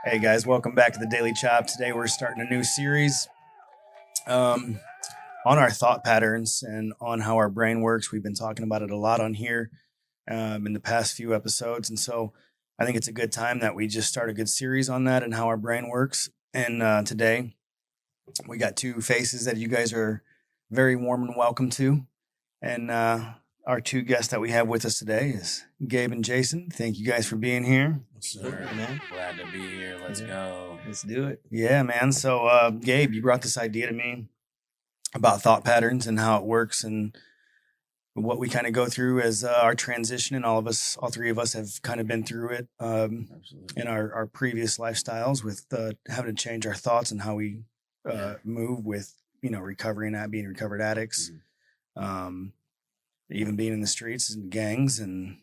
Hey guys, welcome back to the Daily Chop. Today we're starting a new series um, on our thought patterns and on how our brain works. We've been talking about it a lot on here in the past few episodes. And so I think it's a good time that we just start a good series on that and how our brain works. And today we got two faces that you guys are very warm and welcome to. And our two guests that we have with us today is Gabe and Jason. Thank you guys for being here. Sir, man. Glad to be here. Let's go. Let's do it. Yeah, man. So, Gabe, you brought this idea to me about thought patterns and how it works and what we kind of go through as our transition. And all three of us have kind of been through it in our previous lifestyles with having to change our thoughts and how we move with, recovery and not being recovered addicts, even being in the streets and gangs. And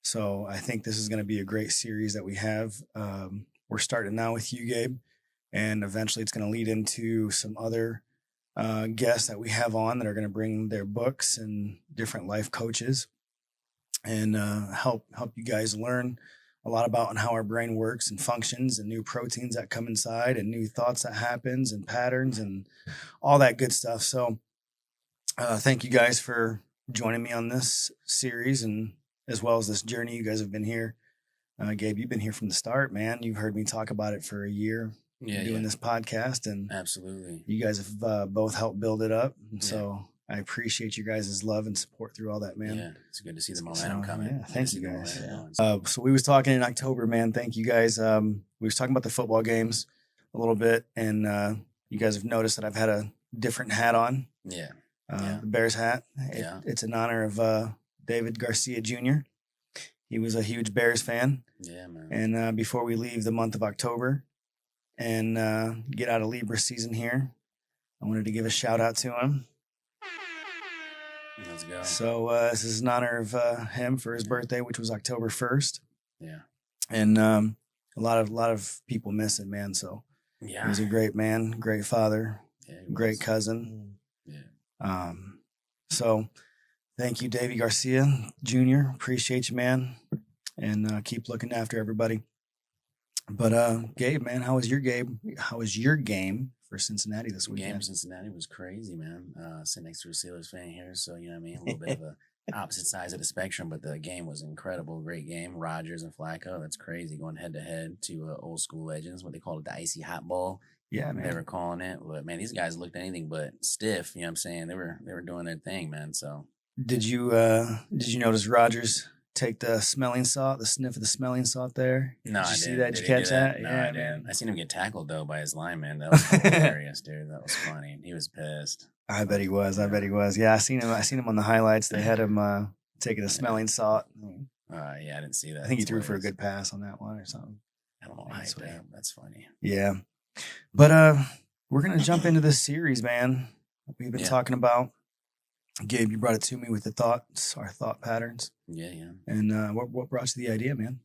so I think this is going to be a great series that we have. We're starting now with you, Gabe, and eventually it's going to lead into some other guests that we have on that are going to bring their books and different life coaches and help you guys learn a lot about and how our brain works and functions and new proteins that come inside and new thoughts that happens and patterns and all that good stuff. So thank you guys for joining me on this series and as well as this journey. You guys have been here. Gabe, you've been here from the start, man. You've heard me talk about it for a year doing this podcast. And absolutely, you guys have both helped build it up. And so I appreciate you guys' love and support through all that, man. Yeah, it's good to see the momentum coming. Yeah, thank you guys. So we was talking in October, man. Thank you guys. We was talking about the football games a little bit. And you guys have noticed that I've had a different hat on. The Bears hat. It's in honor of David Garcia Jr. He was a huge Bears fan. Yeah, man. And before we leave the month of October and get out of Libra season here, I wanted to give a shout out to him. Let's go. So this is in honor of him for his birthday, which was October 1st. Yeah. And a lot of people miss him, man. So he was a great man, great father, great cousin. Yeah. So thank you, Davey Garcia Jr. Appreciate you, man. And keep looking after everybody. But Gabe, man, how was your game for Cincinnati this weekend? Game for Cincinnati was crazy, man. Sitting next to a Steelers fan here, so you know what I mean, a little bit of a opposite sides of the spectrum, but the game was incredible. Great game. Rodgers and Flacco, that's crazy. Going head to head to old school legends, what they call it, the icy hot ball. Yeah, man. They were calling it. But man, these guys looked anything but stiff, you know what I'm saying? They were doing their thing, man. So did you notice Rodgers take the smelling salt, the sniff of the smelling salt there? No, did you see that? Did you catch that? No, yeah, I didn't. man. I seen him get tackled though by his lineman. That was hilarious, dude. That was funny. He was pissed. I bet he was. Yeah, I seen him on the highlights. They had him taking the smelling salt. Yeah, I didn't see that. I think he threw for a good pass on that one or something. I don't know. That's funny. Yeah. But we're gonna jump into this series, man. We've been talking about. Gabe, you brought it to me with our thought patterns. Yeah. And what brought you the idea, man?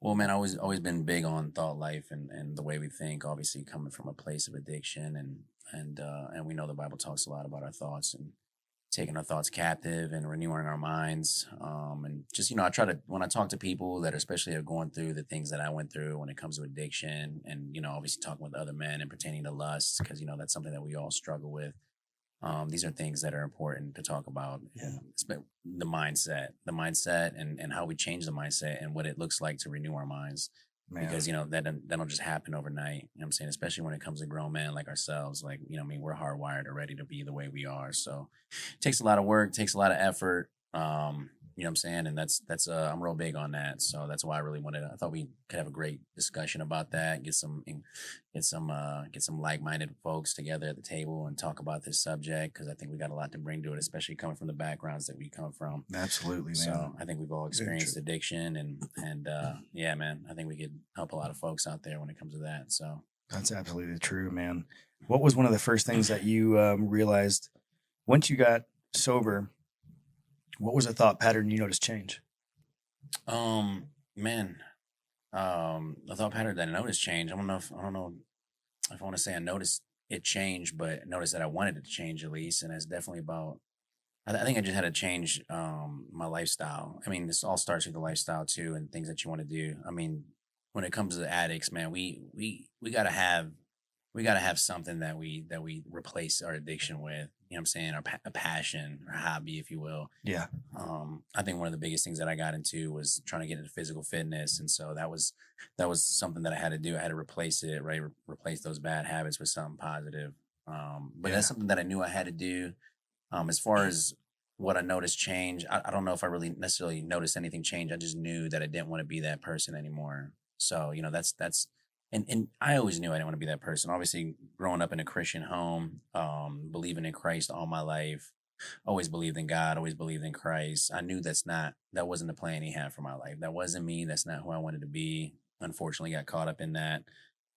Well, man, I always been big on thought life and the way we think. Obviously, coming from a place of addiction, and we know the Bible talks a lot about our thoughts and taking our thoughts captive and renewing our minds. And just I try to, when I talk to people that especially are going through the things that I went through when it comes to addiction, and obviously talking with other men and pertaining to lust, because that's something that we all struggle with. These are things that are important to talk about. The mindset and how we change the mindset and what it looks like to renew our minds. Man. Because, that don't just happen overnight. You know what I'm saying? Especially when it comes to grown men like ourselves. Like, we're hardwired already to be the way we are. So it takes a lot of work, takes a lot of effort. You know what I'm saying? And that's I'm real big on that. So that's why I thought we could have a great discussion about that, get some like-minded folks together at the table and talk about this subject, because I think we got a lot to bring to it, especially coming from the backgrounds that we come from. Absolutely, man. So I think we've all experienced addiction and yeah, man, I think we could help a lot of folks out there when it comes to that. So that's absolutely true, man. What was one of the first things that you realized once you got sober? What was a thought pattern you noticed change? Man, a thought pattern that I noticed change. I don't know if I want to say I noticed it change, but noticed that I wanted it to change at least. And it's definitely about, I think I just had to change my lifestyle. I mean, this all starts with the lifestyle too, and things that you want to do. I mean, when it comes to addicts, man, we gotta have something that we replace our addiction with. You know what I'm saying? A passion or hobby, if you will. Yeah. I think one of the biggest things that I got into was trying to get into physical fitness, and so that was something that I had to do. I had to replace it, right? Replace those bad habits with something positive. But Yeah. that's something that I knew I had to do. As far as what I noticed change, I don't know if I really necessarily noticed anything change. I just knew that I didn't want to be that person anymore. So, that's and I always knew I didn't want to be that person. Obviously, growing up in a Christian home, believing in Christ all my life, always believed in God, always believed in Christ. I knew that wasn't the plan he had for my life. That wasn't me. That's not who I wanted to be. Unfortunately, got caught up in that.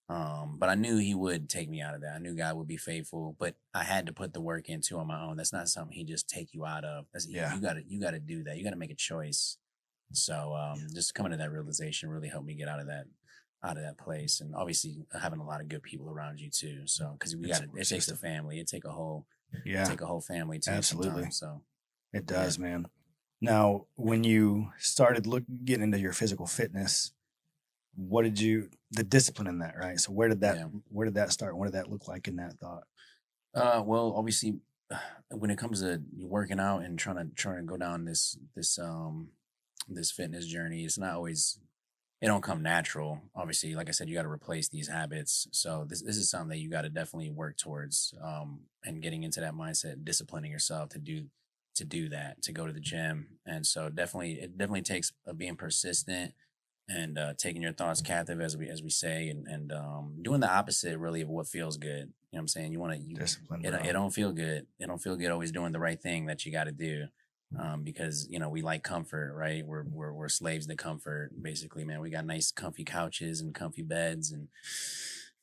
But I knew he would take me out of that. I knew God would be faithful, but I had to put the work into on my own. That's not something he just take you out of. Yeah. You gotta do that. You gotta make a choice. So just coming to that realization really helped me get out of that place. And obviously having a lot of good people around you too. So because it takes a family. Yeah. Take a whole family too. Absolutely. Sometimes, so It does, man. Now, when you started getting into your physical fitness, the discipline in that, right? So where did that start? What did that look like in that thought? Well, obviously, when it comes to working out and trying to go down this fitness journey, it's not always it don't come natural. Obviously, like I said, you got to replace these habits. So this is something that you got to definitely work towards, and getting into that mindset, disciplining yourself to do that, to go to the gym. And so it definitely takes being persistent and taking your thoughts captive, as we say, and doing the opposite really of what feels good. You know what I'm saying? Discipline, It don't feel good. It don't feel good always doing the right thing that you got to do. Because we like comfort, right? We're slaves to comfort, basically, man. We got nice, comfy couches and comfy beds, and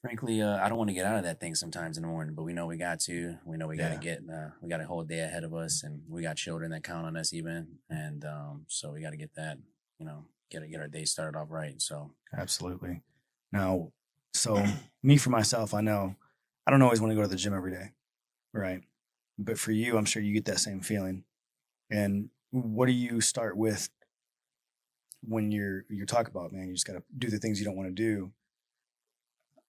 frankly, I don't want to get out of that thing sometimes in the morning. But we know we got to. We know we got to Yeah. we got a whole day ahead of us, and we got children that count on us even, and so we got to get that, get our day started off right. So Absolutely. Now, so me for myself, I know I don't always want to go to the gym every day, right? But for you, I'm sure you get that same feeling. And what do you start with when you're talking about, man, you just got to do the things you don't want to do?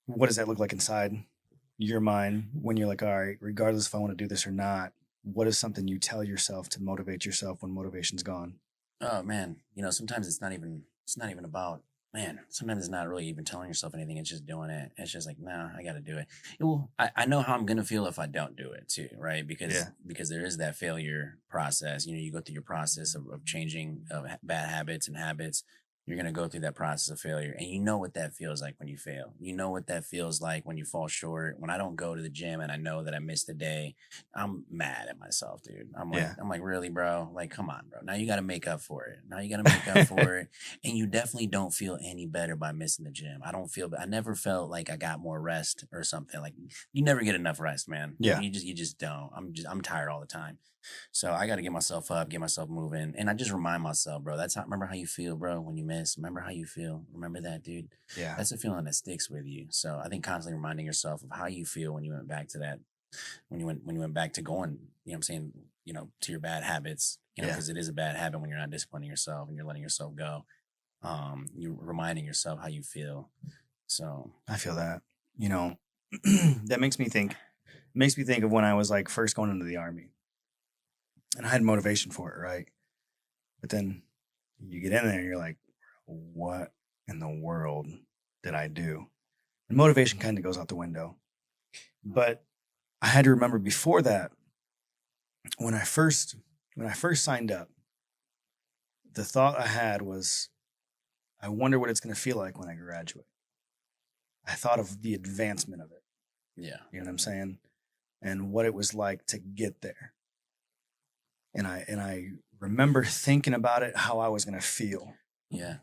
What does that look like inside your mind when you're like, all right, regardless if I want to do this or not, what is something you tell yourself to motivate yourself when motivation's gone? oh man, sometimes it's not even about man. Sometimes it's not really even telling yourself anything. It's just doing it. It's just like, nah, I got to do it. Well, I know how I'm gonna feel if I don't do it too, right? Yeah. Because there is that failure process. You go through your process of changing bad habits and habits. You're gonna go through that process of failure, and you know what that feels like when you fail. You know what that feels like when you fall short. When I don't go to the gym and I know that I missed a day, I'm mad at myself, dude. Yeah. I'm like, really, bro? Like, come on, bro. Now you got to make up for it. Now you got to make up for it. And you definitely don't feel any better by missing the gym. I never felt like I got more rest or something. Like you never get enough rest, man. Yeah. You just don't. I'm tired all the time. So I got to get myself up, get myself moving. And I just remind myself, bro, remember how you feel, bro, when you miss. Remember how you feel. Remember that, dude. Yeah. That's a feeling that sticks with you. So I think constantly reminding yourself of how you feel when you went back to that when you went back to going, you know what I'm saying, to your bad habits, Yeah. because it is a bad habit when you're not disciplining yourself and you're letting yourself go. You're reminding yourself how you feel. So I feel that, that makes me think of when I was like first going into the army and I had motivation for it, right? But then you get in there and you're like, what in the world did I do? And motivation kind of goes out the window. But I had to remember before that, when I first signed up, the thought I had was, I wonder what it's going to feel like when I graduate. I thought of the advancement of it. yeah, You know what I'm saying? And what it was like to get there. And I remember thinking about it, how I was going to feel. yeah,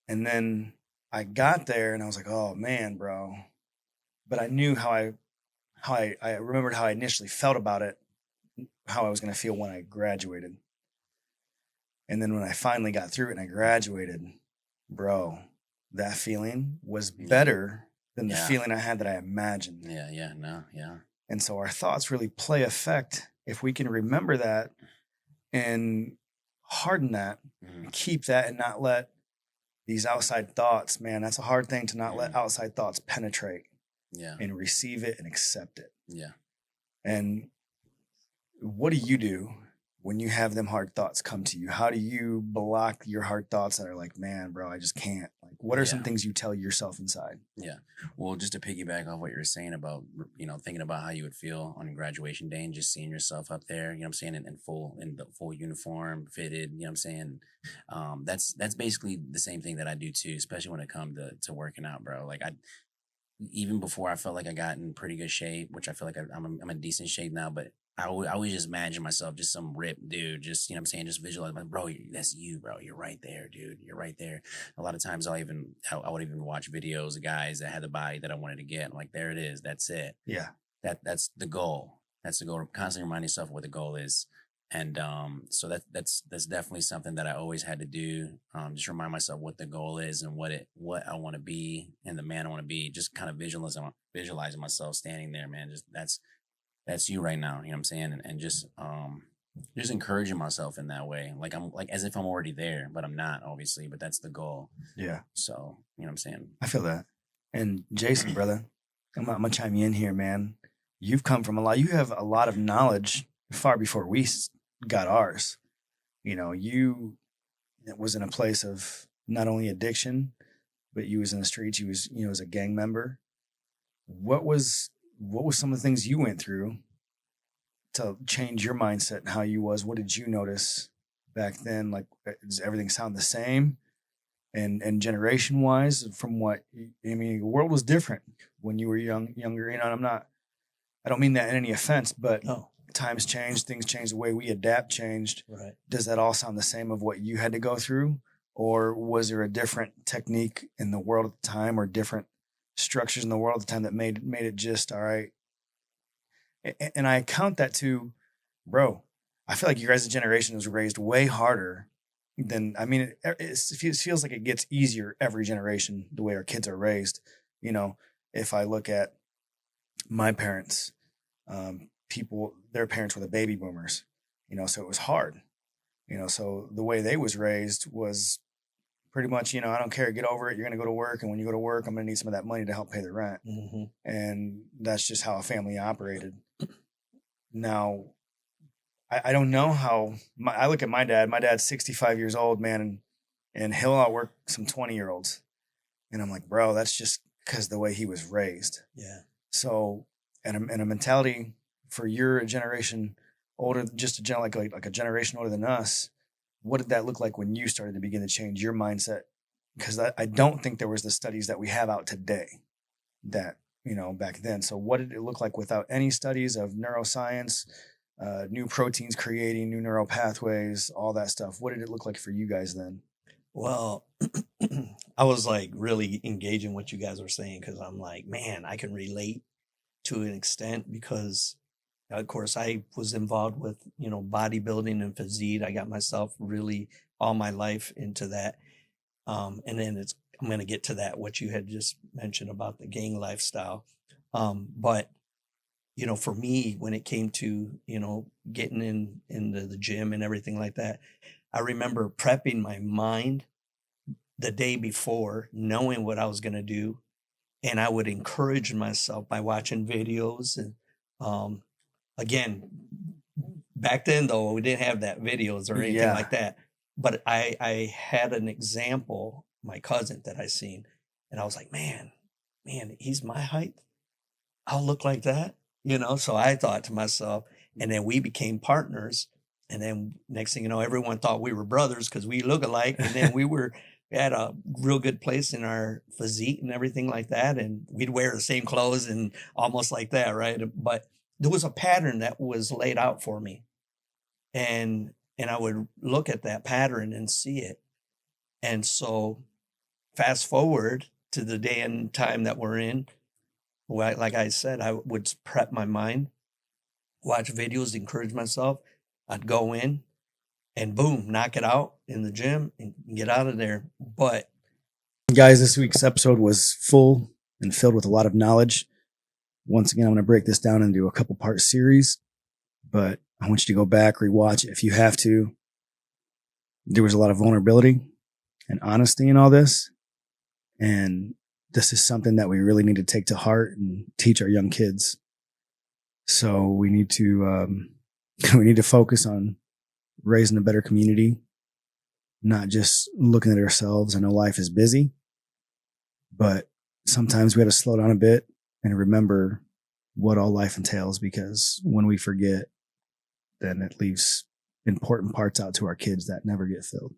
And then I got there and I was like, oh man, bro. But I knew how I remembered how I initially felt about it, how I was going to feel when I graduated. And then when I finally got through it and I graduated, bro, that feeling was better than the feeling I had that I imagined. Yeah. And so our thoughts really play effect if we can remember that and harden that, and keep that, and not let these outside thoughts, man, that's a hard thing to not let Mhm. outside thoughts penetrate Yeah. and receive it and accept it. Yeah. And what do you do when you have them hard thoughts come to you? How do you block your hard thoughts that are like, man, bro, I just can't? Like, what are some Yeah. things you tell yourself inside? Yeah. Well, just to piggyback off what you were saying about, thinking about how you would feel on your graduation day and just seeing yourself up there, you know what I'm saying, in the full uniform, fitted, you know what I'm saying? That's basically the same thing that I do too, especially when it comes to working out, bro. Like even before I felt like I got in pretty good shape, which I feel like I'm in decent shape now, but I always just imagine myself just some ripped dude, just, you know what I'm saying, just visualize, like, bro, that's you, bro. You're right there, dude. You're right there. A lot of times I would even watch videos of guys that had the body that I wanted to get. I'm like, there it is. That's it. Yeah. That's the goal. That's the goal. Constantly remind yourself what the goal is. And so that's definitely something that I always had to do. Just remind myself what the goal is and what I want to be and the man I want to be. Just kind of visualizing myself standing there, man. Just that's you right now. You know what I'm saying? And just encouraging myself in that way. Like I'm like as if I'm already there, but I'm not, obviously. But that's the goal. Yeah. So you know what I'm saying? I feel that. And Jason, brother, I'm gonna chime you in here, man. You've come from you have a lot of knowledge far before we got ours. You know, it was in a place of not only addiction, but you was in the streets, you was, as a gang member. What was some of the things you went through to change your mindset and how you was? What did you notice back then? Like, does everything sound the same? And generation wise, from what I mean, the world was different when you were younger. And I don't mean that in any offense, but No. times changed, things changed, the way we adapt changed. Right. Does that all sound the same of what you had to go through? Or was there a different technique in the world at the time, or different structures in the world at the time that made it just all right? And I count that to, bro, I feel like your guys' generation was raised way harder than, I mean, it feels like it gets easier every generation, the way our kids are raised. If I look at my parents, their parents were the baby boomers, so it was hard, so the way they was raised was pretty much, I don't care, get over it. You're going to go to work. And when you go to work, I'm going to need some of that money to help pay the rent. Mm-hmm. And that's just how a family operated. Now, I don't know how I look at my dad. My dad's 65 years old, man, and he'll outwork some 20-year-olds. And I'm like, bro, that's just because the way he was raised. Yeah. So, and a mentality for your generation older, just like a generation older than us, what did that look like when you started to begin to change your mindset? Because I don't think there was the studies that we have out today that, back then. So what did it look like without any studies of neuroscience, new proteins creating new neural pathways, all that stuff? What did it look like for you guys then? Well, I was like really engaging what you guys were saying, because I'm like, man, I can relate to an extent, because of course I was involved with, bodybuilding and physique. I got myself really all my life into that. And then I'm going to get to that, what you had just mentioned about the gang lifestyle. But, for me, when it came to, getting into the gym and everything like that, I remember prepping my mind the day before, knowing what I was going to do. And I would encourage myself by watching videos. And again, back then, though, we didn't have that videos or anything like that. But I had an example, my cousin that I seen, and I was like, man, he's my height. I'll look like that, So I thought to myself, and then we became partners. And then next thing you know, everyone thought we were brothers because we look alike. And then we had a real good place in our physique and everything like that. And we'd wear the same clothes and almost like that, right? But there was a pattern that was laid out for me. And I would look at that pattern and see it. And so fast forward to the day and time that we're in, like I said, I would prep my mind, watch videos, encourage myself. I'd go in and boom, knock it out in the gym and get out of there. But guys, this week's episode was full and filled with a lot of knowledge. Once again, I'm going to break this down into a couple part series, but I want you to go back, rewatch it if you have to. There was a lot of vulnerability and honesty in all this. And this is something that we really need to take to heart and teach our young kids. So we need to focus on raising a better community, not just looking at ourselves. I know life is busy, but sometimes we have to slow down a bit and remember what all life entails, because when we forget, then it leaves important parts out to our kids that never get filled.